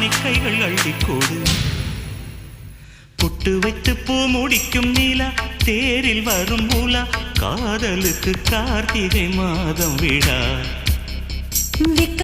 காணிக்கைகள் அள்ளிக்கோடு புட்டு வைத்து பூ முடிக்கும் நீலா தேரில் வரும் மூலா காதலுக்கு கார்த்திகை மாதம் விழா